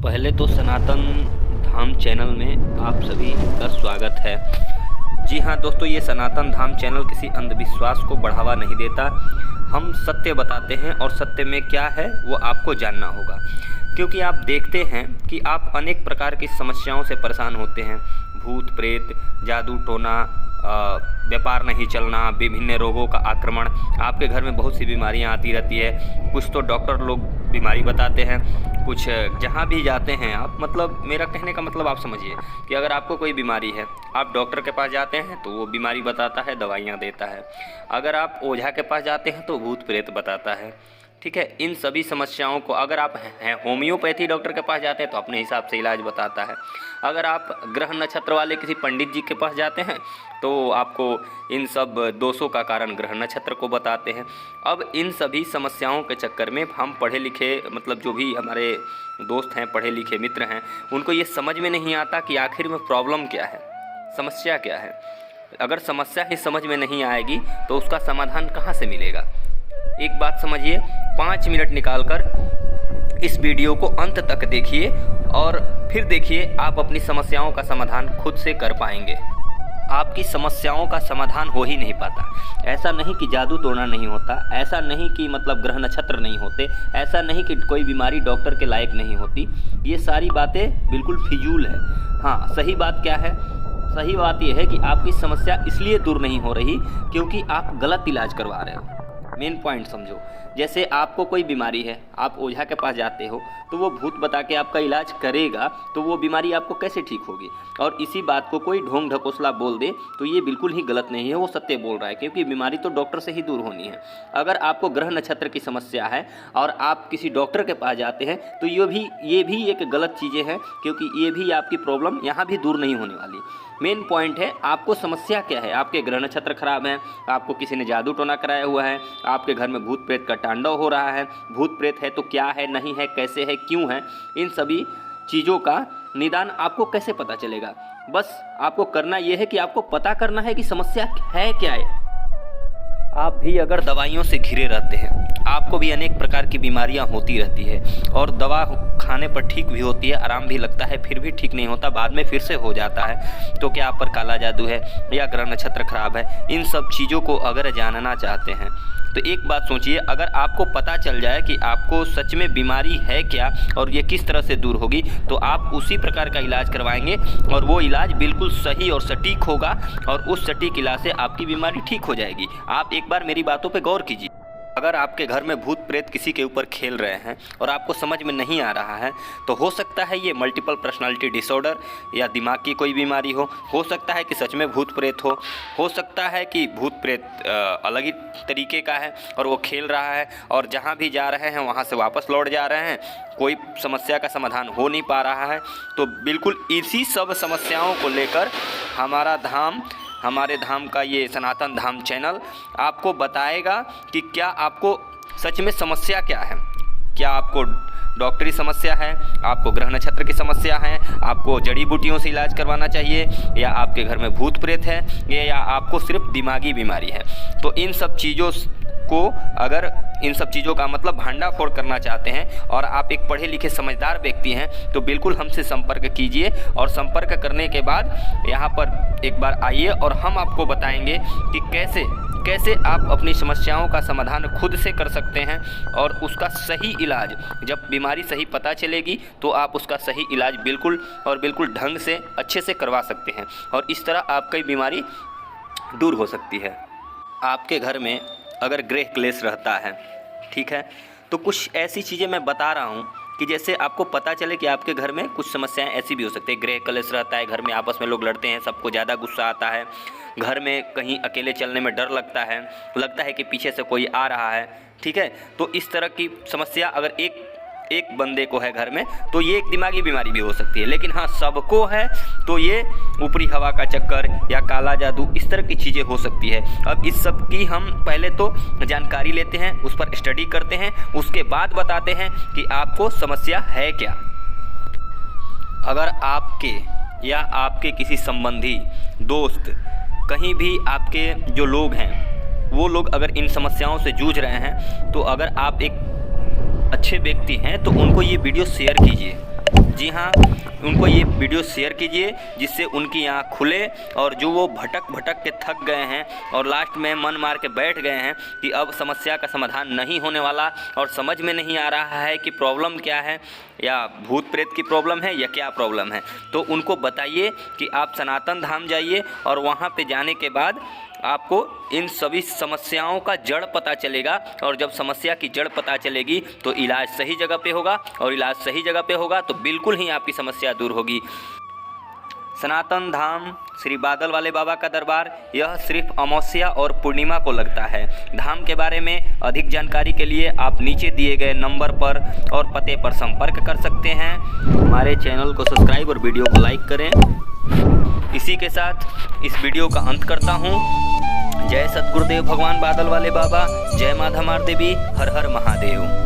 पहले तो सनातन धाम चैनल में आप सभी का स्वागत है। जी हाँ दोस्तों, ये सनातन धाम चैनल किसी अंधविश्वास को बढ़ावा नहीं देता। हम सत्य बताते हैं और सत्य में क्या है वो आपको जानना होगा, क्योंकि आप देखते हैं कि आप अनेक प्रकार की समस्याओं से परेशान होते हैं। भूत प्रेत, जादू टोना, व्यापार नहीं चलना, विभिन्न रोगों का आक्रमण, आपके घर में बहुत सी बीमारियां आती रहती है। कुछ तो डॉक्टर लोग बीमारी बताते हैं, कुछ जहां भी जाते हैं आप, मतलब मेरा कहने का मतलब आप समझिए कि अगर आपको कोई बीमारी है, आप डॉक्टर के पास जाते हैं तो वो बीमारी बताता है, दवाइयाँ देता है। अगर आप ओझा के पास जाते हैं तो भूत प्रेत बताता है। ठीक है, इन सभी समस्याओं को अगर आप होम्योपैथी डॉक्टर के पास जाते हैं तो अपने हिसाब से इलाज बताता है। अगर आप ग्रह नक्षत्र वाले किसी पंडित जी के पास जाते हैं तो आपको इन सब दोषों का कारण ग्रह नक्षत्र को बताते हैं। अब इन सभी समस्याओं के चक्कर में हम पढ़े लिखे, मतलब जो भी हमारे दोस्त हैं, पढ़े लिखे मित्र हैं, उनको ये समझ में नहीं आता कि आखिर में प्रॉब्लम क्या है, समस्या क्या है। अगर समस्या ही समझ में नहीं आएगी तो उसका समाधान कहाँ से मिलेगा। एक बात समझिए, 5 मिनट निकालकर इस वीडियो को अंत तक देखिए और फिर देखिए आप अपनी समस्याओं का समाधान खुद से कर पाएंगे। आपकी समस्याओं का समाधान हो ही नहीं पाता। ऐसा नहीं कि जादू टोना नहीं होता, ऐसा नहीं कि मतलब ग्रह नक्षत्र नहीं होते, ऐसा नहीं कि कोई बीमारी डॉक्टर के लायक नहीं होती। ये सारी बातें बिल्कुल फिजूल है। हाँ, सही बात क्या है? सही बात यह है कि आपकी समस्या इसलिए दूर नहीं हो रही क्योंकि आप गलत इलाज करवा रहे हो। मेन पॉइंट समझो। जैसे आपको कोई बीमारी है, आप ओझा के पास जाते हो तो वो भूत बता के आपका इलाज करेगा, तो वो बीमारी आपको कैसे ठीक होगी। और इसी बात को कोई ढोंग ढकोसला बोल दे तो ये बिल्कुल ही गलत नहीं है, वो सत्य बोल रहा है, क्योंकि बीमारी तो डॉक्टर से ही दूर होनी है। अगर आपको ग्रह नक्षत्र की समस्या है और आप किसी डॉक्टर के पास जाते हैं तो ये भी एक गलत चीज़ें हैं, क्योंकि ये भी आपकी प्रॉब्लम यहाँ भी दूर नहीं होने वाली। मेन पॉइंट है आपको समस्या क्या है। आपके ग्रह नक्षत्र खराब हैं, आपको किसी ने जादू टोना कराया हुआ है, आपके घर में भूत प्रेत का तांडव हो रहा है। भूत प्रेत है तो क्या है, नहीं है, कैसे है, क्यों है, इन सभी चीज़ों का निदान आपको कैसे पता चलेगा। बस आपको करना यह है कि आपको पता करना है कि समस्या है क्या है। आप भी अगर दवाइयों से घिरे रहते हैं, आपको भी अनेक प्रकार की बीमारियां होती रहती है और दवा खाने पर ठीक भी होती है, आराम भी लगता है, फिर भी ठीक नहीं होता, बाद में फिर से हो जाता है, तो क्या आप पर काला जादू है या ग्रह नक्षत्र खराब है। इन सब चीज़ों को अगर जानना चाहते हैं तो एक बात सोचिए, अगर आपको पता चल जाए कि आपको सच में बीमारी है क्या और ये किस तरह से दूर होगी, तो आप उसी प्रकार का इलाज करवाएंगे और वो इलाज बिल्कुल सही और सटीक होगा और उस सटीक इलाज से आपकी बीमारी ठीक हो जाएगी। आप एक बार मेरी बातों पे गौर कीजिए। अगर आपके घर में भूत प्रेत किसी के ऊपर खेल रहे हैं और आपको समझ में नहीं आ रहा है, तो हो सकता है ये मल्टीपल पर्सनालिटी डिसऑर्डर या दिमाग की कोई बीमारी हो सकता है कि सच में भूत प्रेत हो सकता है कि भूत प्रेत अलग ही तरीके का है और वो खेल रहा है और जहाँ भी जा रहे हैं वहाँ से वापस लौट जा रहे हैं, कोई समस्या का समाधान हो नहीं पा रहा है। तो बिल्कुल इसी सब समस्याओं को लेकर हमारे धाम का ये सनातन धाम चैनल आपको बताएगा कि क्या आपको सच में समस्या क्या है। क्या आपको डॉक्टरी समस्या है, आपको ग्रह नक्षत्र की समस्या है, आपको जड़ी बूटियों से इलाज करवाना चाहिए, या आपके घर में भूत प्रेत है, या आपको सिर्फ दिमागी बीमारी है। तो इन सब चीज़ों को, अगर इन सब चीज़ों का मतलब भांडाफोड़ करना चाहते हैं और आप एक पढ़े लिखे समझदार व्यक्ति हैं, तो बिल्कुल हमसे संपर्क कीजिए और संपर्क करने के बाद यहाँ पर एक बार आइए और हम आपको बताएंगे कि कैसे आप अपनी समस्याओं का समाधान खुद से कर सकते हैं और उसका सही इलाज, जब बीमारी सही पता चलेगी तो आप उसका सही इलाज बिल्कुल ढंग से अच्छे से करवा सकते हैं और इस तरह आपकी बीमारी दूर हो सकती है। आपके घर में अगर ग्रह क्लेश रहता है, ठीक है, तो कुछ ऐसी चीज़ें मैं बता रहा हूँ कि जैसे आपको पता चले कि आपके घर में कुछ समस्याएं ऐसी भी हो सकती है। ग्रह क्लेश रहता है, घर में आपस में लोग लड़ते हैं, सबको ज़्यादा गुस्सा आता है, घर में कहीं अकेले चलने में डर लगता है कि पीछे से कोई आ रहा है, ठीक है। तो इस तरह की समस्या अगर एक बंदे को है घर में, तो ये एक दिमागी बीमारी भी हो सकती है। लेकिन हाँ, सबको है तो ये ऊपरी हवा का चक्कर या काला जादू, इस तरह की चीज़ें हो सकती है। अब इस सब की हम पहले तो जानकारी लेते हैं, उस पर स्टडी करते हैं, उसके बाद बताते हैं कि आपको समस्या है क्या। अगर आपके या आपके किसी संबंधी, दोस्त, कहीं भी आपके जो लोग हैं वो लोग अगर इन समस्याओं से जूझ रहे हैं, तो अगर आप एक अच्छे व्यक्ति हैं तो उनको ये वीडियो शेयर कीजिए। जी जी हाँ, उनको ये वीडियो शेयर कीजिए जिससे उनकी आँख खुले और जो वो भटक भटक के थक गए हैं और लास्ट में मन मार के बैठ गए हैं कि अब समस्या का समाधान नहीं होने वाला और समझ में नहीं आ रहा है कि प्रॉब्लम क्या है, या भूत प्रेत की प्रॉब्लम है या क्या प्रॉब्लम है, तो उनको बताइए कि आप सनातन धाम जाइए और वहाँ पे जाने के बाद आपको इन सभी समस्याओं का जड़ पता चलेगा। और जब समस्या की जड़ पता चलेगी तो इलाज सही जगह पे होगा, और इलाज सही जगह पे होगा तो बिल्कुल ही आपकी समस्या दूर होगी। सनातन धाम श्री बादल वाले बाबा का दरबार यह सिर्फ अमावस्या और पूर्णिमा को लगता है। धाम के बारे में अधिक जानकारी के लिए आप नीचे दिए गए नंबर पर और पते पर संपर्क कर सकते हैं। हमारे चैनल को सब्सक्राइब और वीडियो को लाइक करें। इसी के साथ इस वीडियो का अंत करता हूँ। जय सद्गुरुदेव भगवान बादल वाले बाबा, जय माँ धमार देवी, हर हर महादेव।